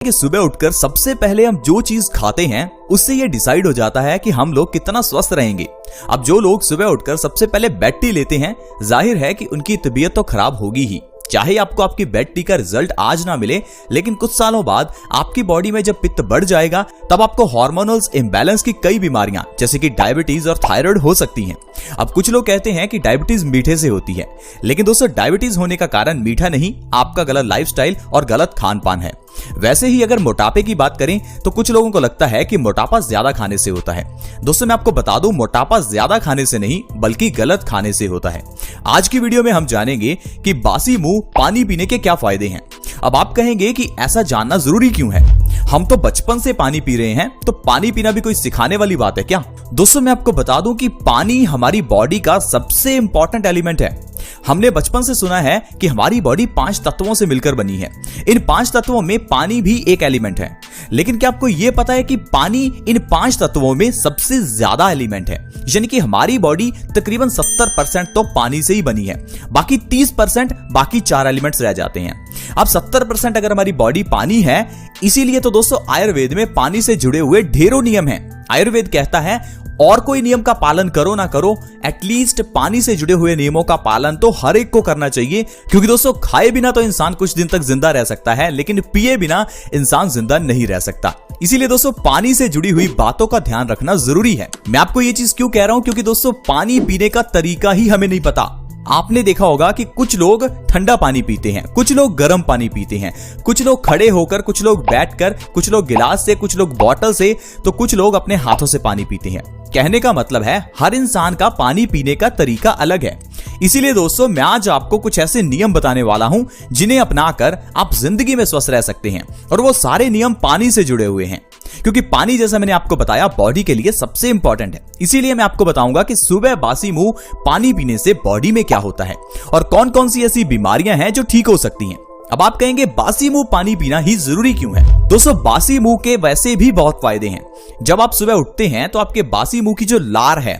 कि सुबह उठकर सबसे पहले हम जो चीज खाते हैं उससे ये डिसाइड हो जाता है कि हम लोग कितना स्वस्थ रहेंगे। अब जो लोग सुबह उठकर सबसे पहले बेड टी लेते हैं, जाहिर है कि उनकी तबीयत तो खराब होगी ही। चाहे आपको आपकी बेड टी का रिजल्ट आज ना मिले, लेकिन कुछ सालों बाद आपकी बॉडी में जब पित्त बढ़ जाएगा तब आपको हार्मोनल इम्बैलेंस की कई बीमारियां जैसे कि डायबिटीज और थायराइड हो सकती हैं। अब कुछ लोग कहते हैं कि डायबिटीज मीठे से होती है, लेकिन दोस्तों डायबिटीज होने का कारण मीठा नहीं, आपका गलत लाइफस्टाइल और गलत खान पान है। वैसे ही अगर मोटापे की बात करें तो कुछ लोगों को लगता है कि मोटापा ज्यादा खाने से होता है। दोस्तों मैं आपको बता दूं, मोटापा ज्यादा खाने से नहीं बल्कि गलत खाने से होता है। आज की वीडियो में हम जानेंगे कि बासी मुंह पानी पीने के क्या फायदे हैं। अब आप कहेंगे कि ऐसा जानना जरूरी क्यों है, हम तो बचपन से पानी पी रहे हैं, तो पानी पीना भी कोई सिखाने वाली बात है क्या? दोस्तों मैं आपको बता दूं कि पानी हमारी बॉडी का सबसे इंपॉर्टेंट एलिमेंट है। हमने बचपन से सुना है कि हमारी बॉडी 5 तत्वों से मिलकर बनी है। इन 5 तत्वों में पानी भी एक एलिमेंट है, लेकिन क्या आपको यह पता है कि पानी इन 5 तत्वों में सबसे ज्यादा एलिमेंट है? यानी कि हमारी बॉडी तकरीबन 70% तो पानी से ही बनी है, बाकी 30% बाकी 4 एलिमेंट्स रह जाते हैं। अब 70% अगर हमारी बॉडी पानी है, इसीलिए तो दोस्तों आयुर्वेद में पानी से जुड़े हुए ढेरों नियम हैं। आयुर्वेद कहता है और कोई नियम का पालन करो ना करो, एटलीस्ट पानी से जुड़े हुए नियमों का पालन तो हर एक को करना चाहिए, क्योंकि दोस्तों खाए बिना तो इंसान कुछ दिन तक जिंदा रह सकता है, लेकिन पिए बिना इंसान जिंदा नहीं रह सकता। इसीलिए दोस्तों पानी से जुड़ी हुई बातों का ध्यान रखना जरूरी है। मैं आपको ये चीज क्यों कह रहा हूं, क्योंकि दोस्तों पानी पीने का तरीका ही हमें नहीं पता। आपने देखा होगा कि कुछ लोग ठंडा पानी पीते हैं, कुछ लोग गर्म पानी पीते हैं, कुछ लोग खड़े होकर, कुछ लोग बैठकर, कुछ लोग गिलास से, कुछ लोग बोतल से, तो कुछ लोग अपने हाथों से पानी पीते हैं। कहने का मतलब है हर इंसान का पानी पीने का तरीका अलग है। इसीलिए दोस्तों मैं आज आपको कुछ ऐसे नियम बताने वाला हूं जिन्हें अपनाकर आप जिंदगी में स्वस्थ रह सकते हैं, और वो सारे नियम पानी से जुड़े हुए हैं, क्योंकि पानी जैसा मैंने आपको बताया बॉडी के लिए सबसे इंपॉर्टेंट है। इसीलिए मैं आपको बताऊंगा कि सुबह बासी मुंह पानी पीने से बॉडी में क्या होता है और कौन कौन सी ऐसी बीमारियां हैं जो ठीक हो सकती हैं। अब आप कहेंगे बासी मुंह पानी पीना ही जरूरी क्यों है? दोस्तों बासी मुंह के वैसे भी बहुत फायदे हैं। जब आप सुबह उठते हैं तो आपके बासी मुंह की जो लार है,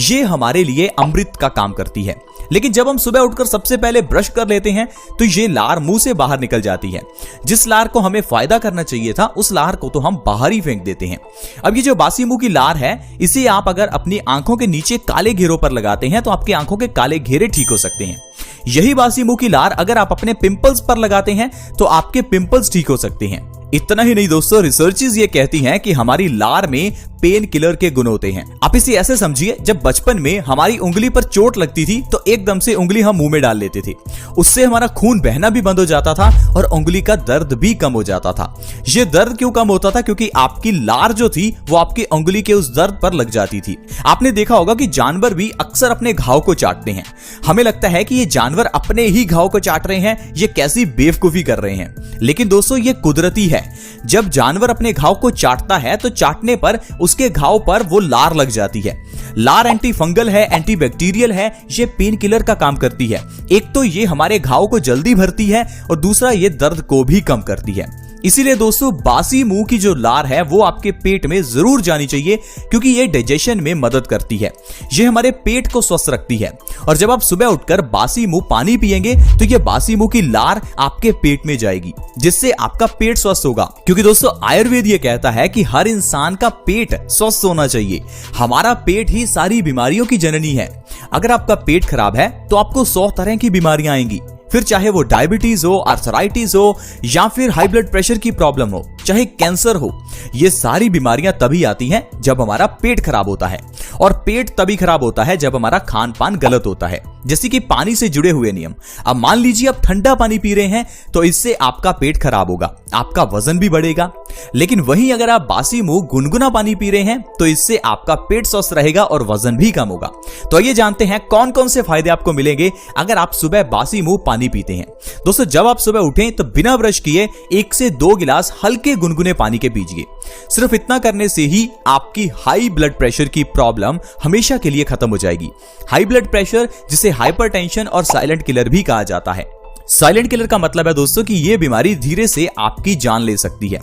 ये हमारे लिए अमृत का काम करती है, लेकिन जब हम सुबह उठकर सबसे पहले ब्रश कर लेते हैं तो ये लार मुंह से बाहर निकल जाती है। जिस लार को हमें फायदा करना चाहिए था, उस लार को तो हम बाहर ही फेंक देते हैं। अब ये जो बासी मुंह की लार है, इसे आप अगर अपनी आंखों के नीचे काले घेरों पर लगाते हैं तो आपकी आंखों के काले घेरे ठीक हो सकते हैं। यही बासी मुंह की लार अगर आप अपने पिंपल्स पर लगाते हैं तो आपके पिंपल्स ठीक हो सकते हैं। इतना ही नहीं दोस्तों, रिसर्चेस ये कहती हैं कि हमारी लार में पेन किलर के गुण होते हैं। आप इसे ऐसे समझिए, जब बचपन में हमारी उंगली पर चोट लगती थी तो एकदम से उंगली हम मुंह में डाल लेते थे, उससे हमारा खून बहना भी बंद हो जाता था और उंगली का दर्द भी कम हो जाता था। ये दर्द क्यों कम होता था? क्योंकि आपकी लार जो थी वो आपकी उंगली के उस दर्द पर लग जाती थी। आपने देखा होगा कि जानवर भी अक्सर अपने घाव को चाटते हैं। हमें लगता है कि ये जानवर अपने ही घाव को चाट रहे हैं, ये कैसी बेवकूफी कर रहे हैं, लेकिन दोस्तों ये कुदरती है। जब जानवर अपने घाव को चाटता है तो चाटने पर उसके घाव पर वो लार लग जाती है। लार एंटी फंगल है, एंटी बैक्टीरियल है, ये पेन किलर का काम करती है। एक तो ये हमारे घाव को जल्दी भरती है और दूसरा ये दर्द को भी कम करती है। इसीलिए दोस्तों बासी मुंह की जो लार है वो आपके पेट में जरूर जानी चाहिए, क्योंकि ये डाइजेशन में मदद करती है, ये हमारे पेट को स्वस्थ रखती है। और जब आप सुबह उठकर बासी मुंह पानी पिएंगे तो ये बासी मुंह की लार आपके पेट में जाएगी, जिससे आपका पेट स्वस्थ होगा। क्योंकि दोस्तों आयुर्वेद ये कहता है कि हर इंसान का पेट स्वस्थ होना चाहिए। हमारा पेट ही सारी बीमारियों की जननी है। अगर आपका पेट खराब है तो आपको 100 तरह की बीमारियां आएंगी, फिर चाहे वो डायबिटीज हो, आर्थराइटिस हो, या फिर हाई ब्लड प्रेशर की प्रॉब्लम हो, चाहे कैंसर हो। ये सारी बीमारियां तभी आती हैं जब हमारा पेट खराब होता है, और पेट तभी खराब होता है जब हमारा खान पान गलत होता है, जैसे कि पानी से जुड़े हुए नियम। अब मान लीजिए आप ठंडा पानी पी रहे हैं तो इससे आपका पेट खराब होगा, आपका वजन भी बढ़ेगा। लेकिन वहीं अगर आप बासी मुंह गुनगुना पानी पी रहे हैं तो इससे आपका पेट स्वस्थ रहेगा और वजन भी कम होगा। तो ये जानते हैं कौन कौन से फायदे आपको मिलेंगे अगर आप सुबह बासी मुंह पानी पीते हैं। दोस्तों जब आप सुबह उठें तो बिना ब्रश किए 1 से 2 गिलास हल्के गुनगुने पानी के पीजिए। सिर्फ इतना करने से ही आपकी हाई ब्लड प्रेशर की प्रॉब्लम हमेशा के लिए खत्म हो जाएगी। हाई ब्लड प्रेशर, जिसे हाइपरटेंशन और साइलेंट किलर भी कहा जाता है। साइलेंट किलर का मतलब है दोस्तों कि यह बीमारी धीरे से आपकी जान ले सकती है।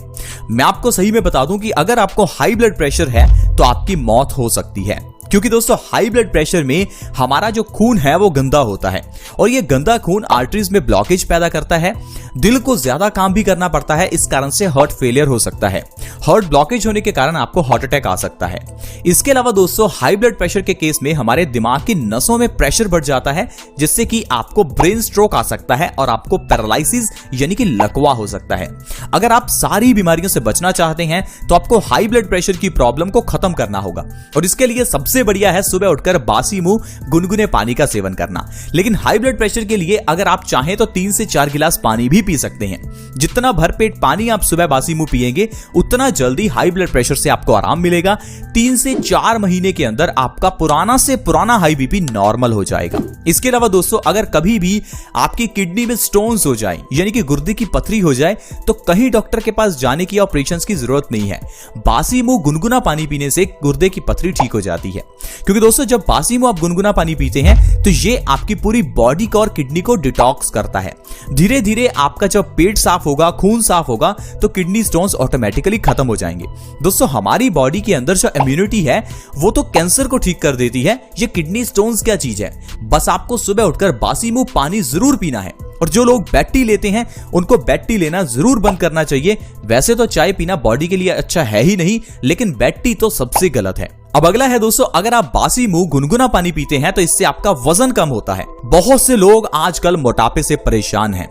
मैं आपको सही में बता दूं कि अगर आपको हाई ब्लड प्रेशर है तो आपकी मौत हो सकती है। क्योंकि दोस्तों हाई ब्लड प्रेशर में हमारा जो खून है वो गंदा होता है और ये गंदा खून आर्टरीज में ब्लॉकेज पैदा करता है। दिल को ज्यादा काम भी करना पड़ता है, इस कारण से हार्ट फेलियर हो सकता है। हार्ट ब्लॉकेज होने के कारण आपको हार्ट अटैक आ सकता है। इसके अलावा दोस्तों हाई ब्लड प्रेशर के केस में हमारे दिमाग की नसों में प्रेशर बढ़ जाता है, जिससे कि आपको ब्रेन स्ट्रोक आ सकता है और आपको पैरालिसिस यानी कि लकवा हो सकता है। अगर आप सारी बीमारियों से बचना चाहते हैं तो आपको हाई ब्लड प्रेशर की प्रॉब्लम को खत्म करना होगा और इसके लिए सबसे बढ़िया है सुबह उठकर बासी मुंह गुनगुने पानी का सेवन करना। लेकिन हाई ब्लड प्रेशर के लिए अगर आप चाहें तो 3 से 4 गिलास पानी भी पी सकते हैं। जितना भरपेट पानी आप सुबह बासी मुंह पिएंगे उतना जल्दी हाई ब्लड प्रेशर से आपको आराम मिलेगा। 3 से 4 महीने के अंदर आपका पुराना से पुराना हाई बीपी नॉर्मल हो जाएगा। इसके अलावा दोस्तों अगर कभी भी आपकी किडनी में स्टोन्स हो जाए यानी कि गुर्दे की पथरी हो जाए तो कहीं डॉक्टर के पास जाने की ऑपरेशन की जरूरत नहीं है। बासी मुंह गुनगुना पानी पीने से गुर्दे की पथरी ठीक हो जाती है। क्योंकि दोस्तों जब बासी मुंह आप गुनगुना पानी पीते हैं तो ये आपकी पूरी बॉडी को और किडनी को डिटॉक्स करता है। धीरे धीरे आपका जब पेट साफ होगा, खून साफ होगा तो किडनी स्टोन्स ऑटोमेटिकली खत्म हो जाएंगे। दोस्तों हमारी बॉडी के अंदर जो इम्यूनिटी है वो तो कैंसर को ठीक कर देती है, ये किडनी स्टोन्स क्या चीज है। बस आपको सुबह उठकर बासी मुंह पानी जरूर पीना है। और जो लोग बेड टी लेते हैं उनको बेड टी लेना जरूर बंद करना चाहिए। वैसे तो चाय पीना बॉडी के लिए अच्छा है ही नहीं, लेकिन बेड टी तो सबसे गलत है। अब अगला है दोस्तों, अगर आप बासी मुंह गुनगुना पानी पीते हैं तो इससे आपका वजन कम होता है। बहुत से लोग आजकल मोटापे से परेशान हैं।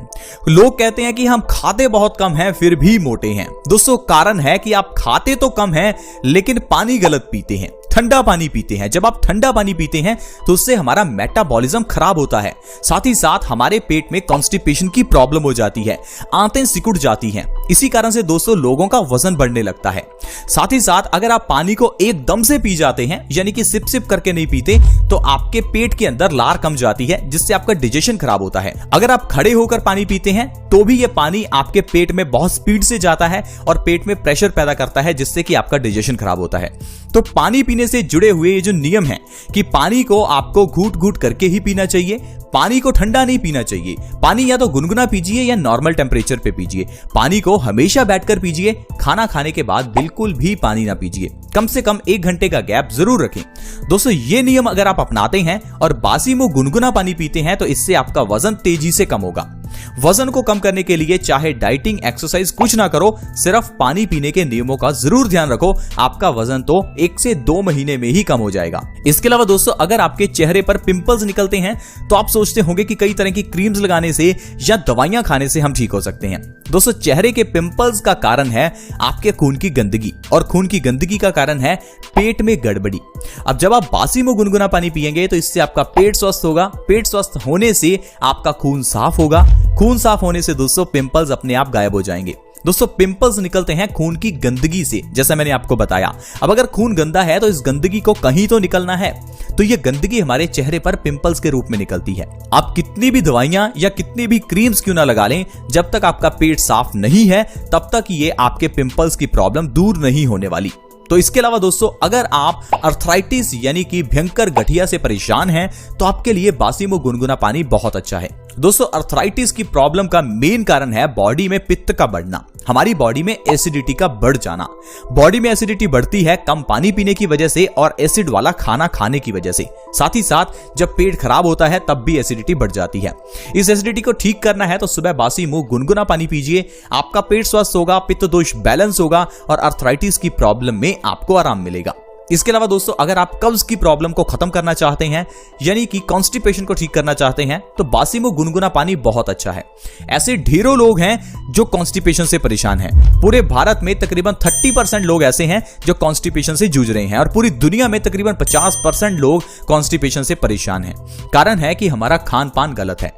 लोग कहते हैं कि हम खाते बहुत कम हैं फिर भी मोटे हैं। दोस्तों कारण है कि आप खाते तो कम हैं लेकिन पानी गलत पीते हैं, ठंडा पानी पीते हैं। जब आप ठंडा पानी पीते हैं तो उससे हमारा मेटाबॉलिज्म खराब होता है, साथ ही साथ हमारे पेट में कॉन्स्टिपेशन की प्रॉब्लम हो जाती है, आंतें सिकुड़ जाती हैं। इसी कारण से दोस्तों लोगों का वजन बढ़ने लगता है। साथ ही साथ अगर आप पानी को एकदम से पी जाते हैं यानी कि सिप सिप करके नहीं पीते तो आपके पेट के अंदर लार कम जाती है, जिससे आपका डाइजेशन खराब होता है। अगर आप खड़े होकर पानी पीते हैं तो भी ये पानी आपके पेट में बहुत स्पीड से जाता है और पेट में प्रेशर पैदा करता है, जिससे कि आपका डाइजेशन खराब होता है। तो पानी पीने से जुड़े हुए ये जो नियम है कि पानी को आपको घूट घूट करके ही पीना चाहिए, पानी को ठंडा नहीं पीना चाहिए। पानी या तो गुनगुना पीजिए या नॉर्मल टेम्परेचर पे पीजिए। पानी को हमेशा बैठकर पीजिए। खाना खाने के बाद बिल्कुल भी पानी ना पीजिए। कम से कम 1 घंटे का गैप जरूर रखें। दोस्तों ये नियम अगर आप अपनाते हैं और बासी मुंह गुनगुना पानी पीते हैं तो इससे आपका वजन तेजी से कम होगा। वजन को कम करने के लिए चाहे डाइटिंग एक्सरसाइज कुछ ना करो, सिर्फ पानी पीने के नियमों का जरूर ध्यान रखो। आपका वजन तो 1 से 2 महीने में ही कम हो जाएगा। इसके अलावा दोस्तों अगर आपके चेहरे पर पिंपल्स निकलते हैं तो आप सोचते होंगे कि कई तरह की क्रीम्स लगाने से या दवाइयां खाने से हम ठीक हो सकते हैं। दोस्तों चेहरे के पिंपल्स का कारण है आपके खून की गंदगी और खून की गंदगी का कारण है पेट में गड़बड़ी। अब जब आप बासी मुंह गुनगुना पानी पिएंगे तो इससे आपका पेट स्वस्थ होगा। पेट स्वस्थ होने से आपका खून साफ होगा। खून साफ होने से दोस्तों पिंपल्स अपने आप गायब हो जाएंगे। दोस्तों पिंपल्स निकलते हैं खून की गंदगी से, जैसा मैंने आपको बताया। अब अगर खून गंदा है तो इस गंदगी को कहीं तो निकलना है, तो ये गंदगी हमारे चेहरे पर पिंपल्स के रूप में निकलती है। आप कितनी भी दवाइयां या कितनी भी क्रीम्स क्यों ना लगा लें, जब तक आपका पेट साफ नहीं है तब तक ये आपके पिंपल्स की प्रॉब्लम दूर नहीं होने वाली। तो इसके अलावा दोस्तों अगर आप अर्थराइटिस यानी कि भयंकर गठिया से परेशान हैं तो आपके लिए बासी मुंह गुनगुना पानी बहुत अच्छा है। दोस्तों अर्थराइटिस की प्रॉब्लम का मेन कारण है बॉडी में पित्त का बढ़ना, हमारी बॉडी में एसिडिटी का बढ़ जाना। बॉडी में एसिडिटी बढ़ती है कम पानी पीने की वजह से और एसिड वाला खाना खाने की वजह से। साथ ही साथ जब पेट खराब होता है तब भी एसिडिटी बढ़ जाती है। इस एसिडिटी को ठीक करना है तो सुबह बासी मुंह गुनगुना पानी पीजिए। आपका पेट स्वस्थ होगा, पित्त दोष बैलेंस होगा और अर्थराइटिस की प्रॉब्लम में आपको आराम मिलेगा। इसके अलावा दोस्तों अगर आप कब्ज की प्रॉब्लम को खत्म करना चाहते हैं यानी कि कॉन्स्टिपेशन को ठीक करना चाहते हैं तो बासी मुंह गुनगुना पानी बहुत अच्छा है। ऐसे ढेरों लोग हैं जो कॉन्स्टिपेशन से परेशान हैं। पूरे भारत में तकरीबन 30% लोग ऐसे हैं जो कॉन्स्टिपेशन से जूझ रहे हैं और पूरी दुनिया में तकरीबन 50% लोग कॉन्स्टिपेशन से परेशान हैं। कारण है कि हमारा खान पान गलत है।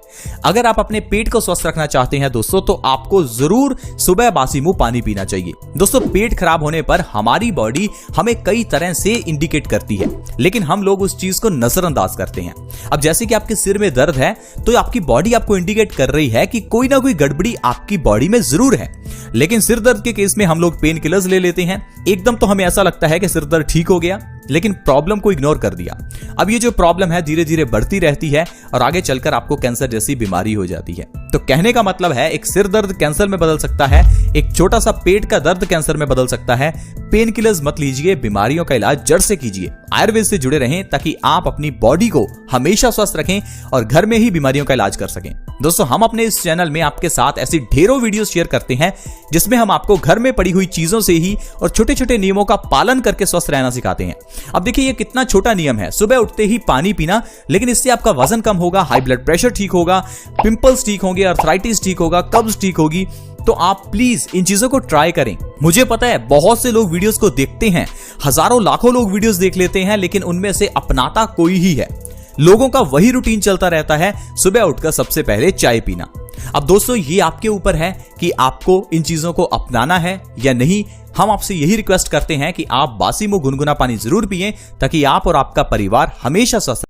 अगर आप अपने पेट को स्वस्थ रखना चाहते हैं दोस्तों तो आपको जरूर सुबह बासी मुंह पानी पीना चाहिए। दोस्तों पेट खराब होने पर हमारी बॉडी हमें कई तरह से इंडिकेट करती है, लेकिन हम लोग उस चीज को नजरअंदाज करते हैं। अब जैसे कि आपके सिर में दर्द है तो आपकी बॉडी आपको इंडिकेट कर रही है कि कोई ना कोई गड़बड़ी आपकी बॉडी में जरूर है। लेकिन सिर दर्द के केस में हम लोग पेन किलर्स ले लेते हैं। एकदम तो हमें ऐसा लगता है कि सिर दर्द ठीक हो गया, लेकिन प्रॉब्लम को इग्नोर कर दिया। अब ये जो प्रॉब्लम है धीरे धीरे बढ़ती रहती है और आगे चलकर आपको कैंसर जैसी बीमारी हो जाती है। तो कहने का मतलब है, एक सिर दर्द कैंसर में बदल सकता है, एक छोटा सा पेट का दर्द कैंसर में बदल सकता है। पेन किलर्स मत लीजिए, बीमारियों का इलाज जड़ से कीजिए। आयुर्वेद से जुड़े रहें ताकि आप अपनी बॉडी को हमेशा स्वस्थ रखें और घर में ही बीमारियों का इलाज कर सकें। दोस्तों, हम अपने इस चैनल में आपके साथ ऐसी ढेरों वीडियोस शेयर करते हैं जिसमें हम आपको घर में पड़ी हुई चीजों से ही और छोटे छोटे नियमों का पालन करके स्वस्थ रहना सिखाते हैं। अब देखिए, ये कितना छोटा नियम है, सुबह उठते ही पानी पीना, लेकिन इससे आपका वजन कम होगा, हाई ब्लड प्रेशर ठीक होगा, पिंपल्स ठीक होंगे, अर्थराइटिस ठीक होगा, कब्ज ठीक होगी। तो आप प्लीज इन चीजों को ट्राई करें। मुझे पता है बहुत से लोग वीडियोस को देखते हैं, हजारों लाखों लोग वीडियोस देख लेते हैं, लेकिन उनमें से अपनाता कोई ही है। लोगों का वही रूटीन चलता रहता है, सुबह उठकर सबसे पहले चाय पीना। अब दोस्तों, ये आपके ऊपर है कि आपको इन चीजों को अपनाना है या नहीं। हम आपसे यही रिक्वेस्ट करते हैं कि आप बासी मुंह गुनगुना पानी जरूर पिएं ताकि आप और आपका परिवार हमेशा स्वस्थ